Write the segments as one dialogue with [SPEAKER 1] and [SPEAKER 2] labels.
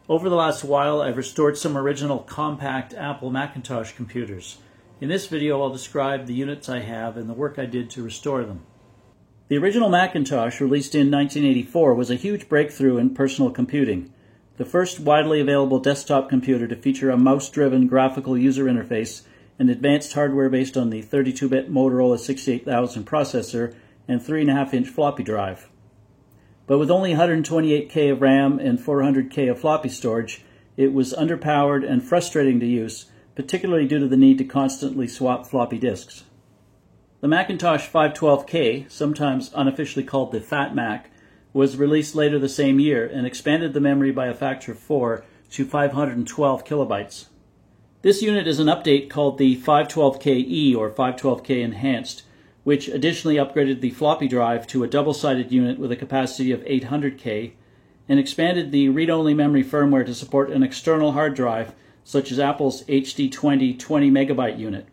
[SPEAKER 1] Over the last while, I've restored some original compact Apple Macintosh computers. In this video, I'll describe the units I have and the work I did to restore them. The original Macintosh, released in 1984, was a huge breakthrough in personal computing. The first widely available desktop computer to feature a mouse-driven graphical user interface and advanced hardware based on the 32-bit Motorola 68000 processor and 3.5-inch floppy drive. But with only 128K of RAM and 400K of floppy storage, it was underpowered and frustrating to use, particularly due to the need to constantly swap floppy disks. The Macintosh 512K, sometimes unofficially called the Fat Mac, was released later the same year and expanded the memory by a factor of 4 to 512 kilobytes. This unit is an update called the 512KE or 512K Enhanced, which additionally upgraded the floppy drive to a double-sided unit with a capacity of 800K and expanded the read-only memory firmware to support an external hard drive such as Apple's HD20 20MB unit.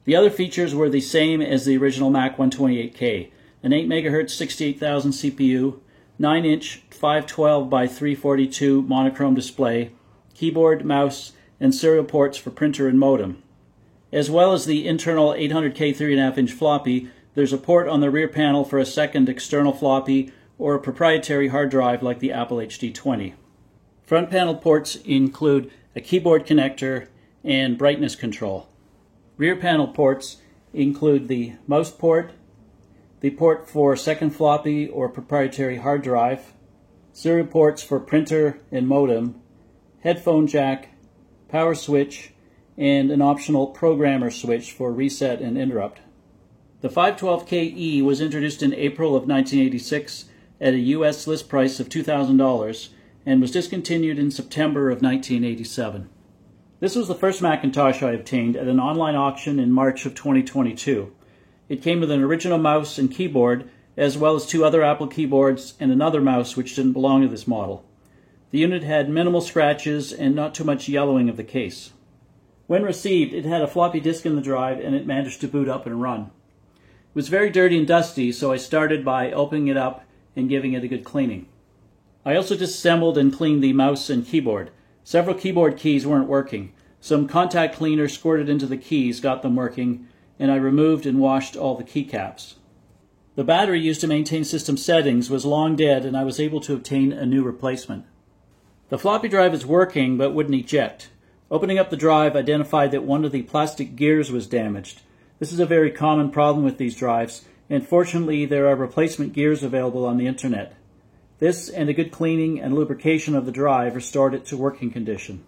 [SPEAKER 1] The other features were the same as the original Mac 128K, an 8 MHz 68000 CPU, 9-inch 512 by 342 monochrome display, keyboard, mouse, and serial ports for printer and modem. As well as the internal 800K 3.5-inch floppy, there's a port on the rear panel for a second external floppy or a proprietary hard drive like the Apple HD20. Front panel ports include a keyboard connector and brightness control. Rear panel ports include the mouse port, the port for second floppy or proprietary hard drive, serial ports for printer and modem, headphone jack, power switch, and an optional programmer switch for reset and interrupt. The 512KE was introduced in April of 1986 at a US list price of $2,000 and was discontinued in September of 1987. This was the first Macintosh I obtained at an online auction in March of 2022. It came with an original mouse and keyboard, as well as 2 other Apple keyboards and another mouse which didn't belong to this model. The unit had minimal scratches and not too much yellowing of the case. When received, it had a floppy disk in the drive and it managed to boot up and run. It was very dirty and dusty, so I started by opening it up and giving it a good cleaning. I also disassembled and cleaned the mouse and keyboard. Several keyboard keys weren't working. Some contact cleaner squirted into the keys got them working, and I removed and washed all the keycaps. The battery used to maintain system settings was long dead, and I was able to obtain a new replacement. The floppy drive is working but wouldn't eject. Opening up the drive identified that one of the plastic gears was damaged. This is a very common problem with these drives, and fortunately there are replacement gears available on the internet. This and a good cleaning and lubrication of the drive restored it to working condition.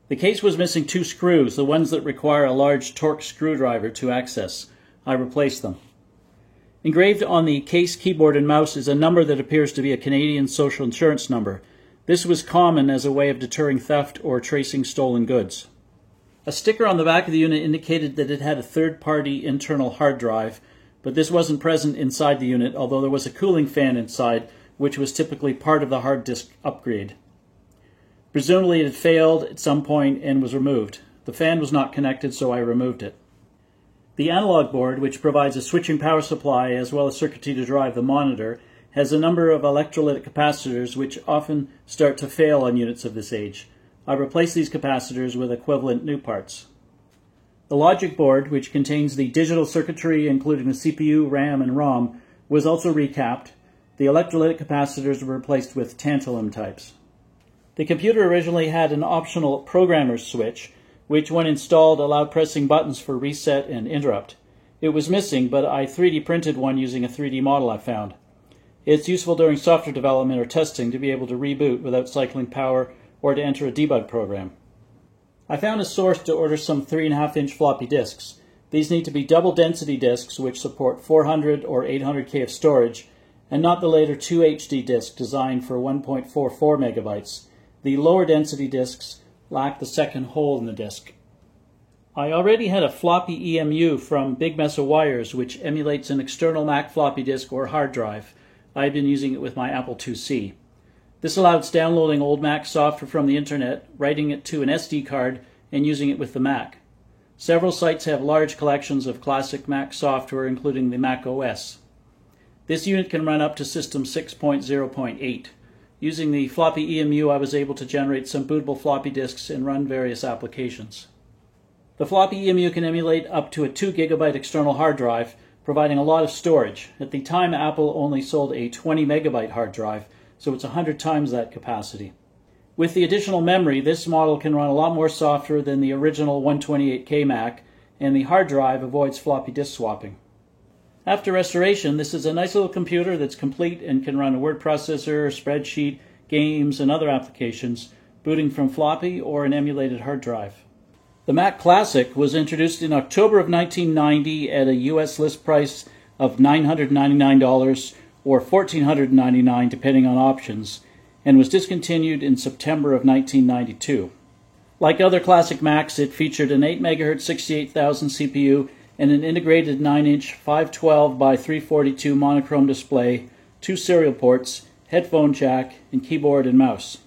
[SPEAKER 1] The case was missing 2 screws, the ones that require a large Torx screwdriver to access. I replaced them. Engraved on the case, keyboard, and mouse is a number that appears to be a Canadian social insurance number. This was common as a way of deterring theft or tracing stolen goods. A sticker on the back of the unit indicated that it had a third-party internal hard drive, but this wasn't present inside the unit, although there was a cooling fan inside, which was typically part of the hard disk upgrade. Presumably it had failed at some point and was removed. The fan was not connected, so I removed it. The analog board, which provides a switching power supply as well as circuitry to drive the monitor, has a number of electrolytic capacitors which often start to fail on units of this age. I replaced these capacitors with equivalent new parts. The logic board, which contains the digital circuitry including the CPU, RAM, and ROM, was also recapped. The electrolytic capacitors were replaced with tantalum types. The computer originally had an optional programmer switch, which when installed allowed pressing buttons for reset and interrupt. It was missing, but I 3D printed one using a 3D model I found. It's useful during software development or testing to be able to reboot without cycling power or to enter a debug program. I found a source to order some 3.5-inch floppy disks. These need to be double density disks which support 400 or 800K of storage, and not the later 2HD disk designed for 1.44 megabytes. The lower density disks lack the second hole in the disk. I already had a floppy EMU from Big Mesa Wires which emulates an external Mac floppy disk or hard drive. I had been using it with my Apple IIc. This allowed downloading old Mac software from the internet, writing it to an SD card, and using it with the Mac. Several sites have large collections of classic Mac software, including the Mac OS. This unit can run up to System 6.0.8. Using the floppy EMU, I was able to generate some bootable floppy disks and run various applications. The floppy EMU can emulate up to a 2 GB external hard drive, providing a lot of storage. At the time, Apple only sold a 20 MB hard drive, so it's 100 times that capacity. With the additional memory, this model can run a lot more software than the original 128K Mac, and the hard drive avoids floppy disk swapping. After restoration, this is a nice little computer that's complete and can run a word processor, spreadsheet, games, and other applications, booting from floppy or an emulated hard drive. The Mac Classic was introduced in October of 1990 at a US list price of $999 or $1,499 depending on options, and was discontinued in September of 1992. Like other classic Macs, it featured an 8 MHz 68,000 CPU and an integrated 9-inch 512 by 342 monochrome display, 2 serial ports, headphone jack, and keyboard and mouse.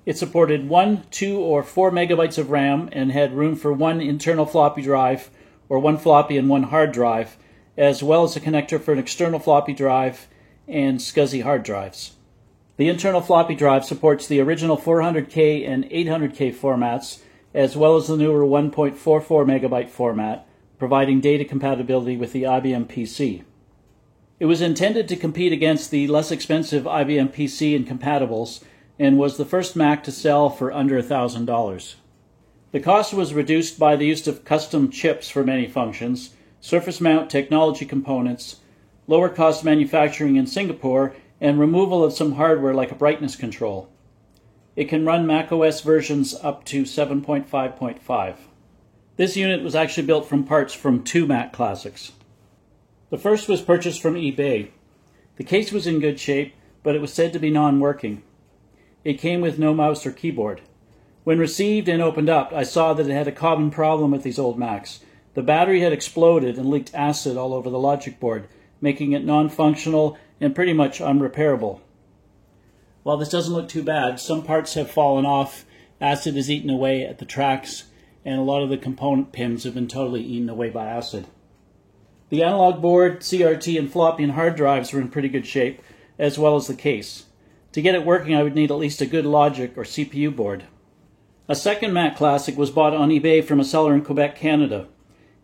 [SPEAKER 1] It supported 1, 2, or 4 megabytes of RAM and had room for 1 internal floppy drive, or 1 floppy and 1 hard drive, as well as a connector for an external floppy drive and SCSI hard drives. The internal floppy drive supports the original 400K and 800K formats, as well as the newer 1.44 megabyte format, providing data compatibility with the IBM PC. It was intended to compete against the less expensive IBM PC incompatibles and was the first Mac to sell for under $1,000. The cost was reduced by the use of custom chips for many functions, surface mount technology components, lower cost manufacturing in Singapore, and removal of some hardware like a brightness control. It can run macOS versions up to 7.5.5. This unit was actually built from parts from 2 Mac Classics. The first was purchased from eBay. The case was in good shape, but it was said to be non-working. It came with no mouse or keyboard. When received and opened up, I saw that it had a common problem with these old Macs. The battery had exploded and leaked acid all over the logic board, making it non-functional and pretty much unrepairable. While this doesn't look too bad, some parts have fallen off, acid has eaten away at the tracks, and a lot of the component pins have been totally eaten away by acid. The analog board, CRT, and floppy and hard drives were in pretty good shape, as well as the case. To get it working, I would need at least a good logic or CPU board. A second Mac Classic was bought on eBay from a seller in Quebec, Canada.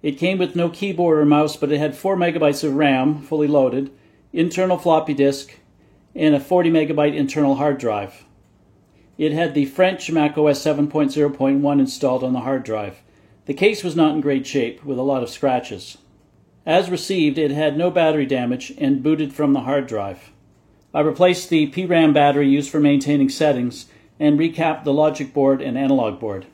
[SPEAKER 1] It came with no keyboard or mouse, but it had 4 megabytes of RAM, fully loaded, internal floppy disk, and a 40 megabyte internal hard drive. It had the French macOS 7.0.1 installed on the hard drive. The case was not in great shape, with a lot of scratches. As received, it had no battery damage and booted from the hard drive. I replaced the PRAM battery used for maintaining settings and recapped the logic board and analog board.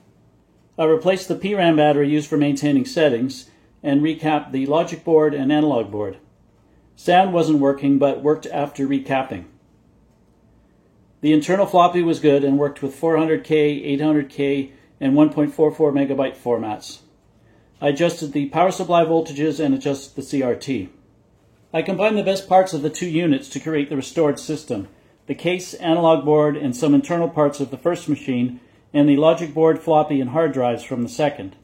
[SPEAKER 1] I replaced the PRAM battery used for maintaining settings and recapped the logic board and analog board. Sound wasn't working, but worked after recapping. The internal floppy was good and worked with 400K, 800K, and 1.44 megabyte formats. I adjusted the power supply voltages and adjusted the CRT. I combined the best parts of the 2 units to create the restored system: the case, analog board, and some internal parts of the first machine, and the logic board, floppy, and hard drives from the second.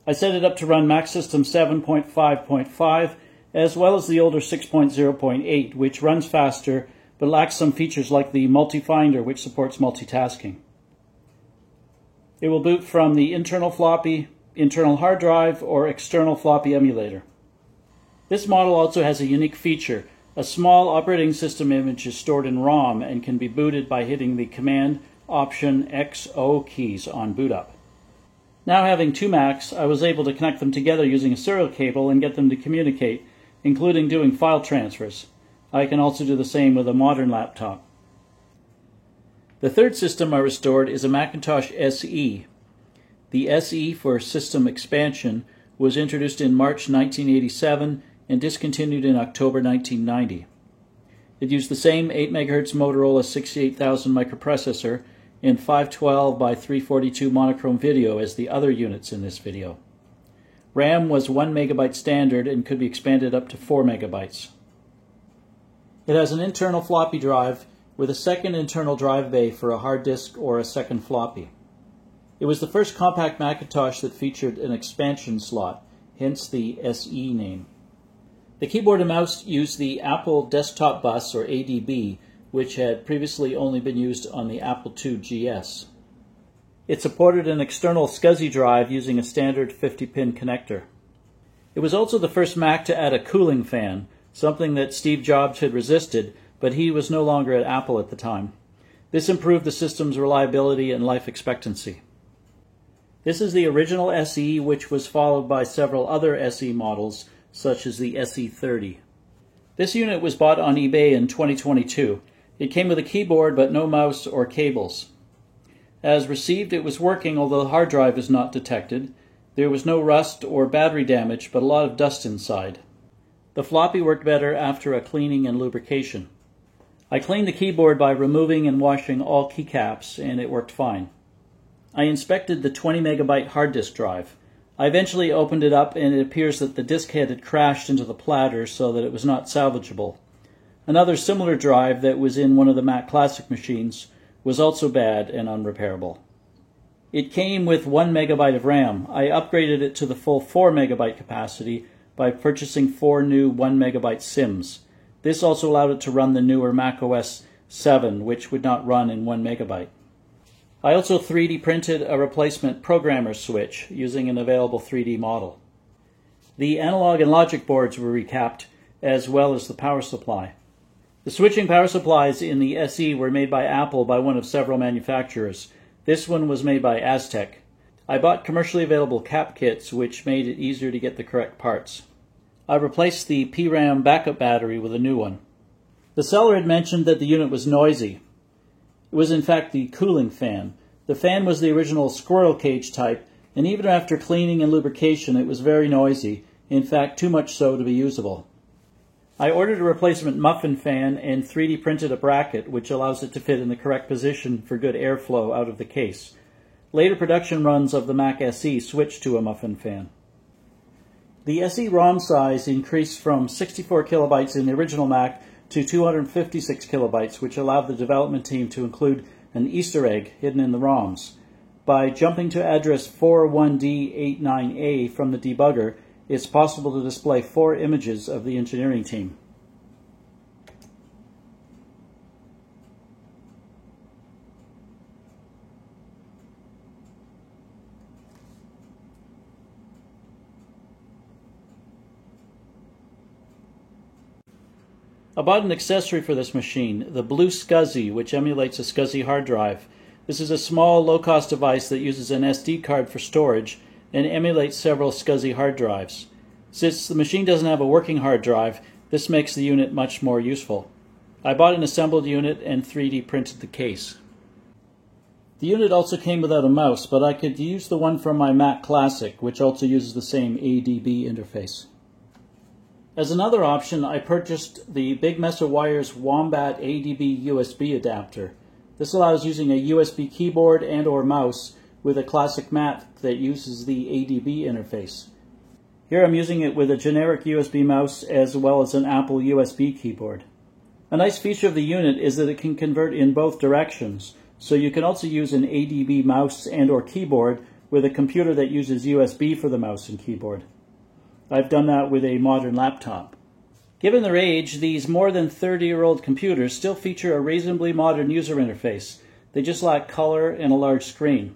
[SPEAKER 1] I set it up to run Mac System 7.5.5 as well as the older 6.0.8, which runs faster but lacks some features like the multi-finder, which supports multitasking. It will boot from the internal floppy, internal hard drive, or external floppy emulator. This model also has a unique feature. A small operating system image is stored in ROM and can be booted by hitting the Command, Option, X, O keys on boot up. Now having 2 Macs, I was able to connect them together using a serial cable and get them to communicate, including doing file transfers. I can also do the same with a modern laptop. The third system I restored is a Macintosh SE. The SE, for System Expansion, was introduced in March 1987 and discontinued in October 1990. It used the same 8 MHz Motorola 68000 microprocessor and 512 by 342 monochrome video as the other units in this video. RAM was 1 megabyte standard and could be expanded up to 4 megabytes. It has an internal floppy drive with a second internal drive bay for a hard disk or a second floppy. It was the first compact Macintosh that featured an expansion slot, hence the SE name. The keyboard and mouse used the Apple Desktop Bus, or ADB, which had previously only been used on the Apple II GS. It supported an external SCSI drive using a standard 50-pin connector. It was also the first Mac to add a cooling fan, something that Steve Jobs had resisted, but he was no longer at Apple at the time. This improved the system's reliability and life expectancy. This is the original SE, which was followed by several other SE models, such as the SE30. This unit was bought on eBay in 2022. It came with a keyboard but no mouse or cables. As received, it was working, although the hard drive is not detected. There was no rust or battery damage, but a lot of dust inside. The floppy worked better after a cleaning and lubrication. I cleaned the keyboard by removing and washing all keycaps, and it worked fine. I inspected the 20 megabyte hard disk drive. I eventually opened it up, and it appears that the disk head had crashed into the platter so that it was not salvageable. Another similar drive that was in one of the Mac Classic machines was also bad and unrepairable. It came with 1 megabyte of RAM. I upgraded it to the full 4 megabyte capacity by purchasing 4 new 1 megabyte SIMs. This also allowed it to run the newer Mac OS 7, which would not run in 1 megabyte. I also 3D printed a replacement programmer switch using an available 3D model. The analog and logic boards were recapped, as well as the power supply. The switching power supplies in the SE were made by Apple by one of several manufacturers. This one was made by Aztec. I bought commercially available cap kits, which made it easier to get the correct parts. I replaced the PRAM backup battery with a new one. The seller had mentioned that the unit was noisy. It was in fact the cooling fan. The fan was the original squirrel cage type, and even after cleaning and lubrication it was very noisy, in fact too much so to be usable. I ordered a replacement muffin fan and 3D printed a bracket which allows it to fit in the correct position for good airflow out of the case. Later production runs of the Mac SE switched to a muffin fan. The SE ROM size increased from 64 kilobytes in the original Mac to 256 kilobytes, which allowed the development team to include an Easter egg hidden in the ROMs. By jumping to address 41D89A from the debugger, it's possible to display 4 images of the engineering team. I bought an accessory for this machine, the Blue SCSI, which emulates a SCSI hard drive. This is a small, low-cost device that uses an SD card for storage and emulates several SCSI hard drives. Since the machine doesn't have a working hard drive, this makes the unit much more useful. I bought an assembled unit and 3D printed the case. The unit also came without a mouse, but I could use the one from my Mac Classic, which also uses the same ADB interface. As another option, I purchased the Big Mesa Wires Wombat ADB USB adapter. This allows using a USB keyboard and/or mouse with a classic Mac that uses the ADB interface. Here I'm using it with a generic USB mouse as well as an Apple USB keyboard. A nice feature of the unit is that it can convert in both directions, so you can also use an ADB mouse and/or keyboard with a computer that uses USB for the mouse and keyboard. I've done that with a modern laptop. Given their age, these more than 30-year-old computers still feature a reasonably modern user interface. They just lack color and a large screen.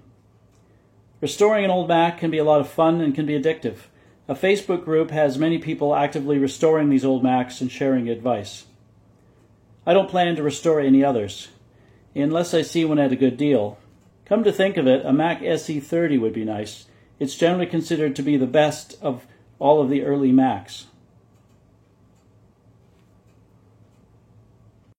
[SPEAKER 1] Restoring an old Mac can be a lot of fun and can be addictive. A Facebook group has many people actively restoring these old Macs and sharing advice. I don't plan to restore any others, unless I see one at a good deal. Come to think of it, a Mac SE30 would be nice. It's generally considered to be the best of all of the early Macs.